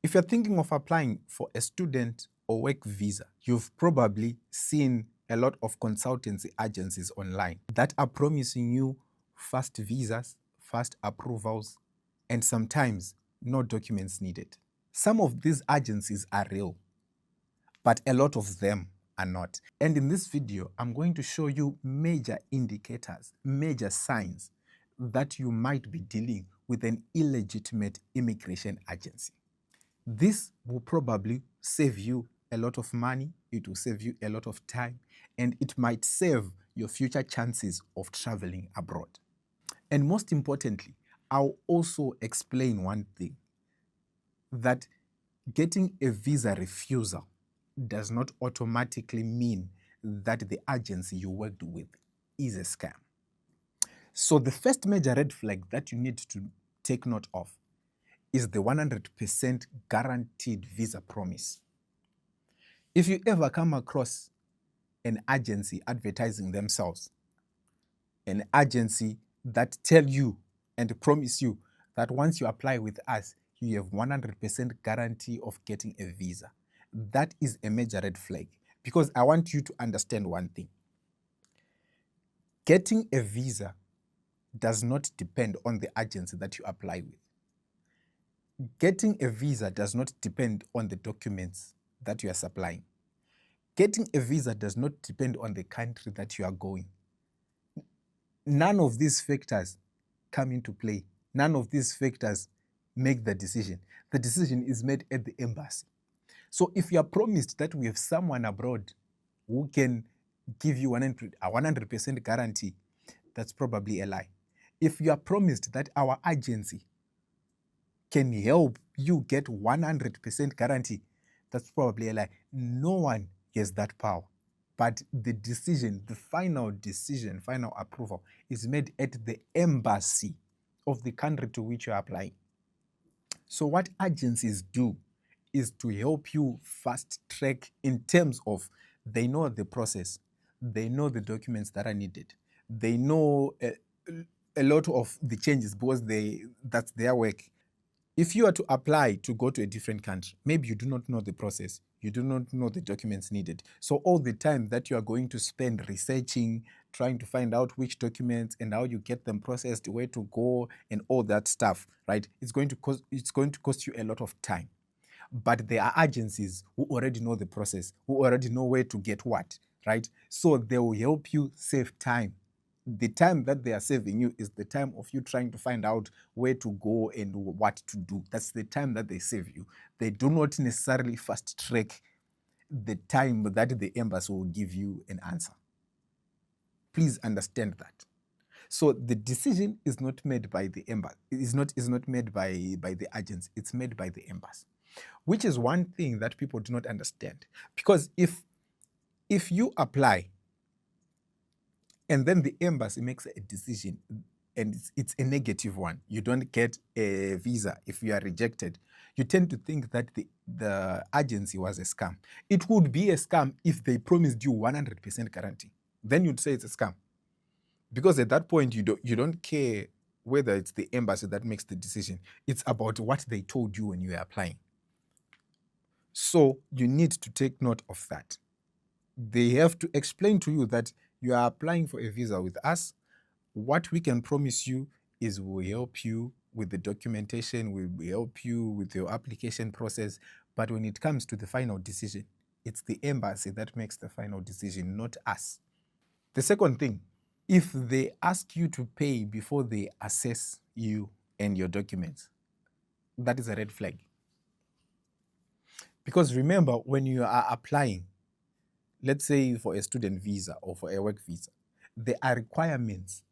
If you're thinking of applying for a student or work visa, you've probably seen a lot of consultancy agencies online that are promising you fast visas, fast approvals, and sometimes no documents needed. Some of these agencies are real, but a lot of them are not. And in this video, I'm going to show you major indicators, major signs that you might be dealing with an illegitimate immigration agency. This will probably save you a lot of money, it will save you a lot of time, and it might save your future chances of traveling abroad. And most importantly, I'll also explain one thing, that getting a visa refusal does not automatically mean that the agency you worked with is a scam. So the first major red flag that you need to take note of is the 100% guaranteed visa promise. If you ever come across an agency advertising themselves, an agency that tell you and promise you that once you apply with us, you have 100% guarantee of getting a visa, that is a major red flag, because I want you to understand one thing. Getting a visa does not depend on the agency that you apply with. Getting a visa does not depend on the documents that you are supplying. Getting a visa does not depend on the country that you are going. None of these factors come into play. None of these factors make the decision. The decision is made at the embassy. So if you are promised that we have someone abroad who can give you a 100% guarantee, that's probably a lie. If you are promised that our agency can help you get 100% guarantee, that's probably a lie. No one has that power. But the decision, the final decision, final approval is made at the embassy of the country to which you are applying. So what agencies do is to help you fast track in terms of they know the process, they know the documents that are needed, they know a lot of the changes because that's their work. If you are to apply to go to a different country, maybe you do not know the process, you do not know the documents needed. So all the time that you are going to spend researching, trying to find out which documents and how you get them processed, where to go, and all that stuff, right? It's going to cost you a lot of time. But there are agencies who already know the process, who already know where to get what, right? So they will help you save time. The time that they are saving you is the time of you trying to find out where to go and what to do. That's the time that they save you. They do not necessarily fast track the time that the embassy will give you an answer. Please understand that. So the decision is not made by the embassy. Is not made by the agents. It's made by the embassy, which is one thing that people do not understand. Because if you apply and then the embassy makes a decision and it's a negative one, you don't get a visa, if you are rejected, you tend to think that the agency was a scam. It would be a scam if they promised you 100% guarantee. Then you'd say it's a scam. Because at that point, you don't care whether it's the embassy that makes the decision. It's about what they told you when you were applying. So you need to take note of that. They have to explain to you that you are applying for a visa with us. What we can promise you is we'll help you with the documentation, we'll help you with your application process. But when it comes to the final decision, it's the embassy that makes the final decision, not us. The second thing, if they ask you to pay before they assess you and your documents, that is a red flag. Because remember, when you are applying, let's say for a student visa or for a work visa, there are requirements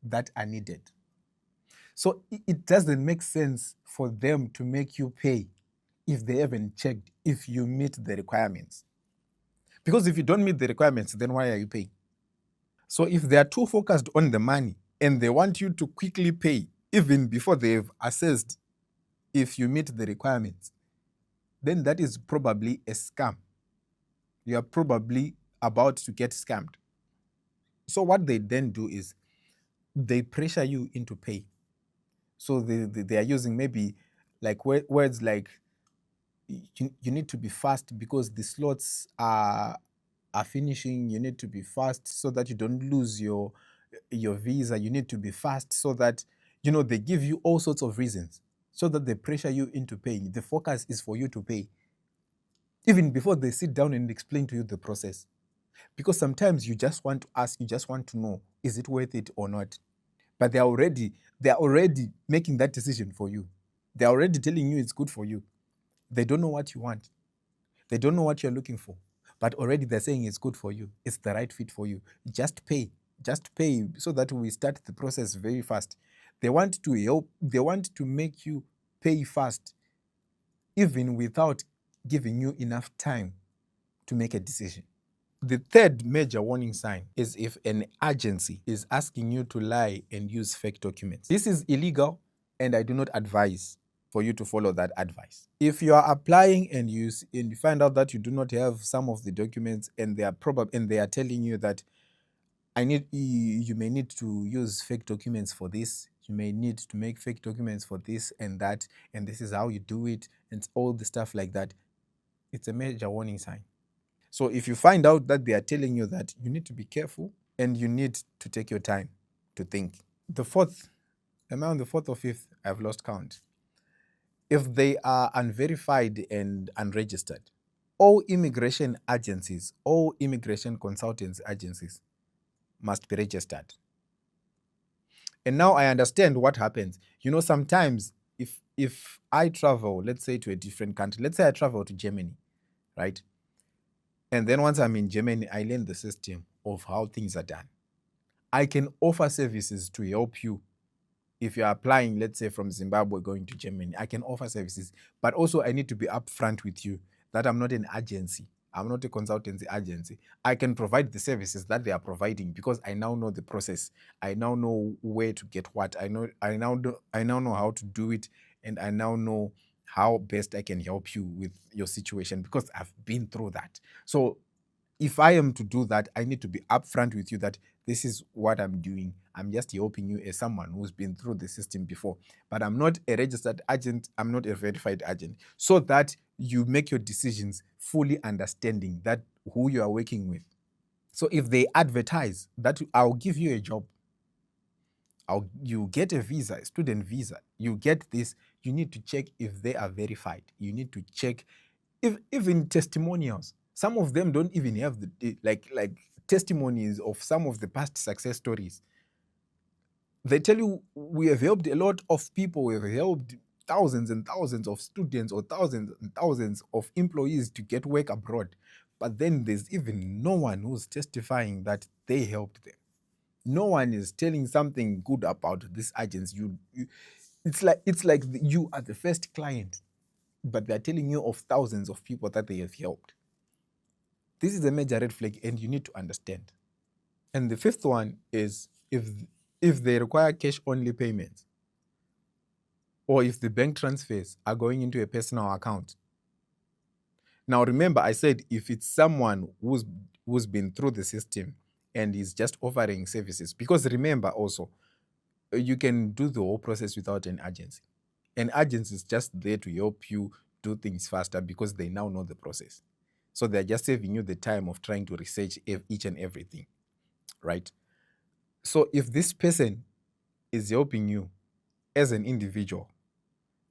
that are needed. So it doesn't make sense for them to make you pay if they haven't checked if you meet the requirements. Because if you don't meet the requirements, then why are you paying? So if they are too focused on the money and they want you to quickly pay even before they've assessed if you meet the requirements, then that is probably a scam. You are probably about to get scammed. So what they then do is they pressure you into pay. So they are using maybe like words like you need to be fast because the slots are finishing. You need to be fast so that you don't lose your visa. You need to be fast so that, they give you all sorts of reasons so that they pressure you into paying. The focus is for you to pay even before they sit down and explain to you the process. Because sometimes you just want to ask, you just want to know, is it worth it or not? But they are already making that decision for you. They're already telling you it's good for you. They don't know what you want. They don't know what you're looking for. But already they're saying it's good for you. It's the right fit for you. Just pay. Just pay so that we start the process very fast. They want to help, they want to make you pay fast, even without giving you enough time to make a decision. The third major warning sign is if an agency is asking you to lie and use fake documents. This is illegal, and I do not advise for you to follow that advice. If you are applying and you find out that you do not have some of the documents, and they are telling you that you may need to use fake documents for this, you may need to make fake documents for this and that, and this is how you do it, and all the stuff like that, it's a major warning sign. So if you find out that they are telling you that, you need to be careful and you need to take your time to think. The fourth, am I on the fourth or fifth? I've lost count. If they are unverified and unregistered, all immigration agencies, all immigration consultants agencies must be registered. And now I understand what happens. Sometimes if I travel, let's say to a different country, let's say I travel to Germany, right? And then once I'm in Germany, I learn the system of how things are done. I can offer services to help you. If you're applying, let's say from Zimbabwe going to Germany, I can offer services. But also I need to be upfront with you that I'm not an agency. I'm not a consultancy agency. I can provide the services that they are providing because I now know the process. I now know where to get what. I now know how to do it, and I now know how best I can help you with your situation because I've been through that. So if I am to do that, I need to be upfront with you that this is what I'm doing. I'm just helping you as someone who's been through the system before. But I'm not a registered agent. I'm not a verified agent. So that you make your decisions fully understanding that who you are working with. So if they advertise that I'll give you a job, you get a visa, a student visa, you get this, you need to check if they are verified. You need to check if even testimonials. Some of them don't even have the like testimonies of some of the past success stories. They tell you we have helped a lot of people, we have helped thousands and thousands of students or thousands and thousands of employees to get work abroad. But then there's even no one who's testifying that they helped them. No one is telling something good about this agency. It's like you are the first client, but they're telling you of thousands of people that they have helped. This is a major red flag, and you need to understand. And the fifth one is if they require cash only payments, or if the bank transfers are going into a personal account. Now remember, I said if it's someone who's been through the system and is just offering services, because remember also, you can do the whole process without an agency. An agency is just there to help you do things faster because they now know the process. So they're just saving you the time of trying to research each and everything, right? So if this person is helping you as an individual,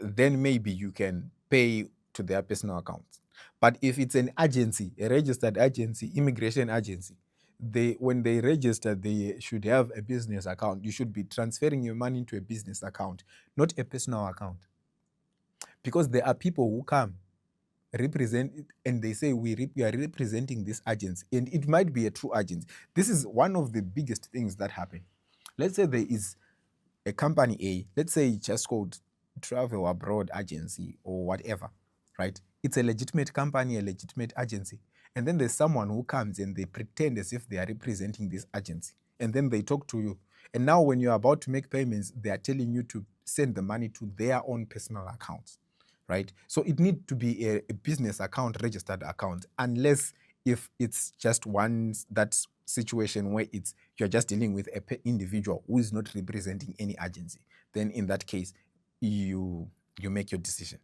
then maybe you can pay to their personal accounts. But if it's an agency, a registered agency, immigration agency, when they register, they should have a business account. You should be transferring your money into a business account, not a personal account. Because there are people who come represent and they say we are representing this agency, and it might be a true agency. This is one of the biggest things that happen. Let's say there is a company A, let's say it's just called Travel Abroad Agency or whatever, right? It's a legitimate company, a legitimate agency. And then there's someone who comes and they pretend as if they are representing this agency. And then they talk to you. And now when you're about to make payments, they are telling you to send the money to their own personal accounts, right? So it needs to be a business account, registered account, unless if it's just that situation where you're just dealing with an individual who is not representing any agency. Then in that case, you make your decision.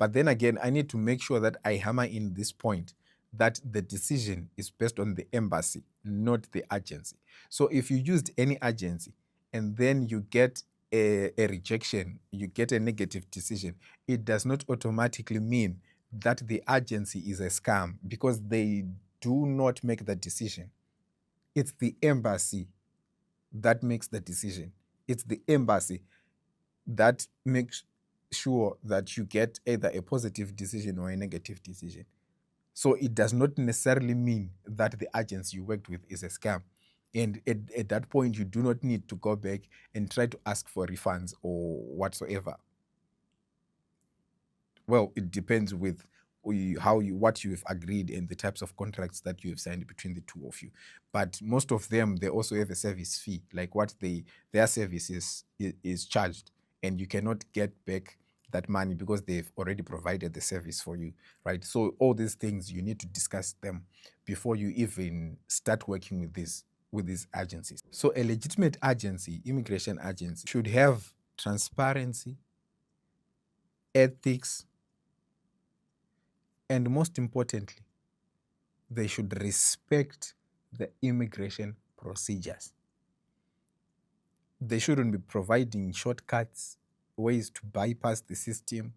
But then again, I need to make sure that I hammer in this point that the decision is based on the embassy, not the agency. So if you used any agency and then you get a rejection, you get a negative decision, it does not automatically mean that the agency is a scam, because they do not make the decision. It's the embassy that makes the decision. It's the embassy that makes sure that you get either a positive decision or a negative decision. So it does not necessarily mean that the agency you worked with is a scam. And at that point, you do not need to go back and try to ask for refunds or whatsoever. Well, it depends with what you've agreed and the types of contracts that you have signed between the two of you. But most of them, they also have a service fee, like what their service is charged, and you cannot get back that money because they've already provided the service for you, right? So all these things, you need to discuss them before you even start working with these agencies. So a legitimate agency, immigration agency, should have transparency, ethics, and most importantly, they should respect the immigration procedures. They shouldn't be providing shortcuts, ways to bypass the system,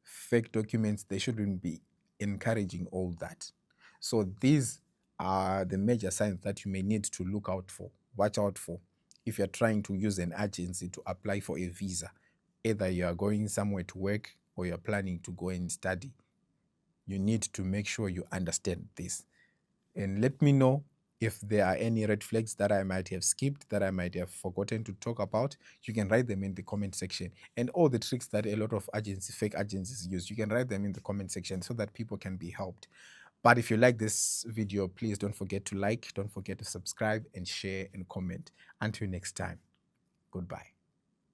fake documents. They shouldn't be encouraging all that. So these are the major signs that you may need to watch out for, if you're trying to use an agency to apply for a visa. Either you are going somewhere to work or you're planning to go and study. You need to make sure you understand this. And let me know if there are any red flags that I might have skipped, that I might have forgotten to talk about. You can write them in the comment section. And all the tricks that a lot of fake agencies use, you can write them in the comment section so that people can be helped. But if you like this video, please don't forget to like, don't forget to subscribe and share and comment. Until next time, goodbye.